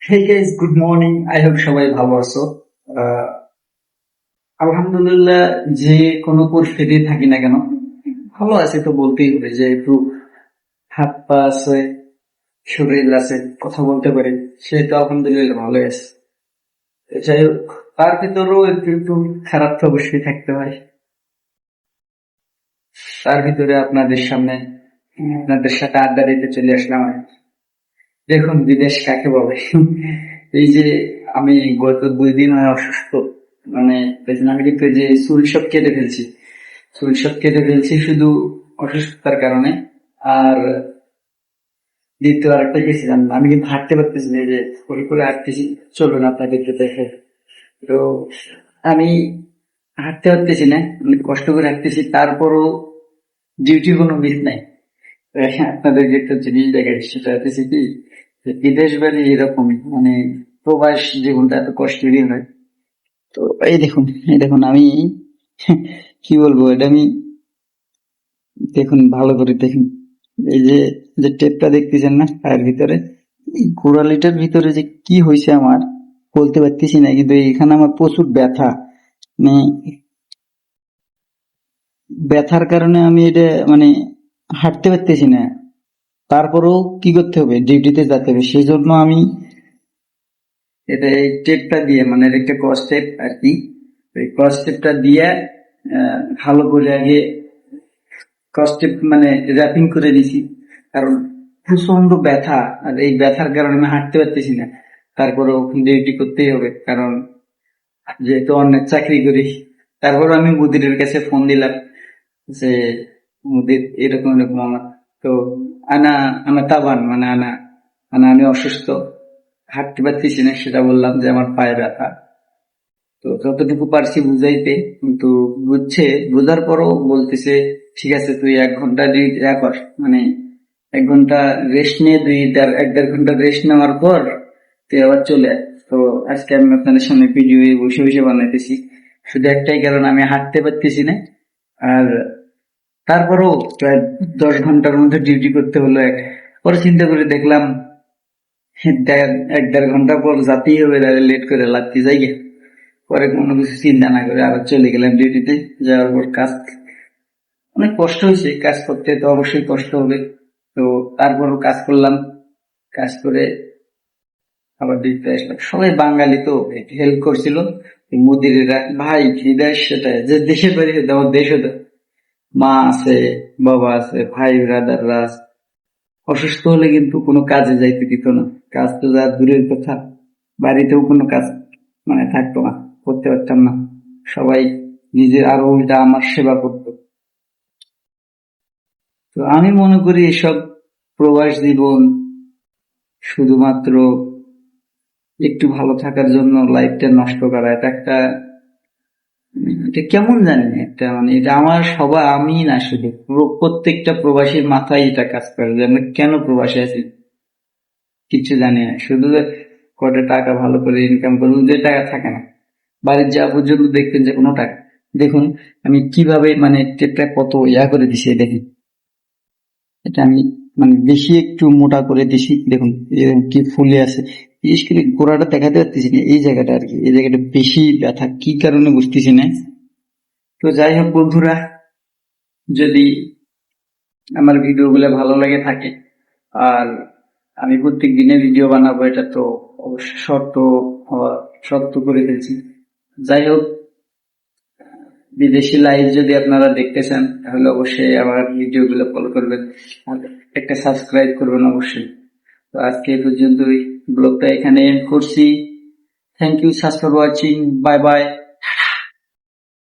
Hey guys, good morning. I hope সবাই ভালো আছো। আহ, আলহামদুলিল্লাহ, যে কোনো পরিস্থিতি থাকি না কেন ভালো আছি তো বলতেই হবে, যে একটু হাত পা আছে, শরীর আছে, কথা বলতে পারি, সে তো আলহামদুলিল্লাহ ভালো আছে। যাই হোক, তার ভিতরেও একটু একটু খারাপ তো অবশ্যই থাকতে হয়। তার ভিতরে আপনাদের সাথে আড্ডা দিতে চলে আসলাম। দেখুন, বিদেশ কাকে বলে। এই যে আমি গত 2 দিন হয় অসুস্থ, মানে আমি কিন্তু এই যে চুল সব কেটে ফেলছি, শুধু অসুস্থতার কারণে। আর দ্বিতীয় আরেকটা গেছিলাম, আমি কিন্তু হাঁটতে পারতেছি না, এই যে করে হাঁটতেছি, চলবে না আপনাদের দেখে। তো আমি হাঁটতে পারতেছি না, অনেক কষ্ট করে হাঁটতেছি, তারপরও ডিউটি কোনো মিস নাই। আপনাদেরকে একটা জিনিস দেখাই, সেটা হচ্ছে কি, যে বিদেশ বাড়ি এরকমই, মানে প্রবাস জীবনটা এত কষ্টেরই হয়। তো এই দেখুন আমি কি বলবো, এটা আমি, দেখুন ভালো করে দেখুন, এই যে যে টেপটা দেখতেছেন না পায়ের ভিতরে, এই গোড়ালিটার ভিতরে যে কি হয়েছে আমার বলতে পারতেছি না, কিন্তু এখানে আমার প্রচুর ব্যথা। মানে ব্যথার কারণে আমি এটা মানে হাঁটতে পারতেছি না। তারপরেও কি করতে হবে, ডিউটিতে যেতে হবে, সেই জন্য আমি এটা এই টেপটা দিয়ে, মানে এটা একটা ক্রস টেপ আর কি, এই ক্রস টেপটা দিয়ে ভালো করে আগে ক্রস টেপ মানে র্যাপিং করে দিছি। কারণ প্রচন্ড ব্যথা, আর এই ব্যথার কারণে আমি হাঁটতে পারতেছি না। তারপরেও ডিউটি করতেই হবে, কারণ যেহেতু অনেক চাকরি করি। তারপর আমি মুদিরের কাছে ফোন দিলাম, যে মুদির এরকম এরকম আমার, তো আনা আনা তাবান মানে আনা আনা আমি অসুস্থ, হাঁটতে পারতেছি না, সেটা বললাম যে আমার পায়ে ব্যথা। তো যতটুকু পারছি বুঝাইতে, কিন্তু বুঝছে, বোঝার পরও বলতেছে ঠিক আছে, তুই 1 ঘন্টা কর, মানে 1 ঘন্টা রেস্ট নিয়ে, 1-1.5 ঘন্টা রেস্ট নেওয়ার পর তুই আবার চলে আয়। তো আজকে আমি আপনাদের সামনে ভিডিও বসে বসে বানাইতেছি, শুধু একটাই কারণ, আমি হাঁটতে পারতেছি না। আর তারপরও প্রায় 10 ঘন্টার মধ্যে ডিউটি করতে হলো পরে চিন্তা করে দেখলাম, 1-1.5 ঘন্টা পর যাতেই হবে, লেট করে লাগতে যাই গে। পরে কোনো কিছু চিন্তা না করে আবার চলে গেলাম ডিউটিতে। যাওয়ার পর কাজ, অনেক কষ্ট হয়েছে, কাজ করতে তো অবশ্যই কষ্ট হবে। তো তারপরও কাজ করলাম, কাজ করে আবার ডিউটিতে আসলাম। সবাই বাঙালি তো, হেল্প করছিল এই মুদিরেরা, ভাই বিদেশ, সেটা যে দেশের বাড়ি আমার দেশে তো মা আছে, বাবা আছে, ভাই ব্রাদাররা আছে। অসুস্থ হলে কিন্তু কোনো কাজে যাইতে দিত না, কাজ তো যা দূরের কথা, বাড়িতেও কোনো কাজ মানে থাকতো না, করতে পারতাম না। সবাই নিজের, আরো উল্টা আমার সেবা করতো। তো আমি মনে করি এসব প্রবাস জীবন শুধুমাত্র একটু ভালো থাকার জন্য লাইফটা নষ্ট করা, এটা একটা, এটা কেমন জানি না, একটা মানে এটা আমার সবাই, আমি না শুধু প্রত্যেকটা প্রবাসীর মাথায় এটা কাজ করে, যে আমরা কেন প্রবাসে আছি কিছু জানি না, শুধু যে কয়টা টাকা ভালো করে ইনকাম করবো, যে টাকা থাকে না, বাড়ির যাওয়া পর্যন্ত দেখবেন যে কোনো টাকা। দেখুন আমি কিভাবে মানে টেপটা কত করে দিছি, দেখি এটা আমি মানে বেশি একটু মোটা করে দিছি, দেখুন এরকম কি ফুলে আছে। বিশেষ করে গোড়াটা দেখাতে পারতেছি না, এই জায়গাটা আর কি, এই জায়গাটা বেশি ব্যথা, কি কারণে বুঝতেছি না। তো যাই হোক বন্ধুরা, যদি আমার ভিডিও গুলো ভালো লাগে থাকে, আর আমি প্রত্যেক দিনে ভিডিও বানাবো, এটা তো অবশ্য শর্ত করে ফেলছি। যাই হোক, বিদেশি লাইভ যদি আপনারা দেখতে চান, তাহলে অবশ্যই আমার ভিডিও গুলো ফলো করবেন, আর একটা সাবস্ক্রাইব করবেন অবশ্যই। তো আজকে এই পর্যন্তই, ব্লগটা এখানে এন্ড করছি। থ্যাংক ইউ, সাস ফর ওয়াচিং, বাই বাই।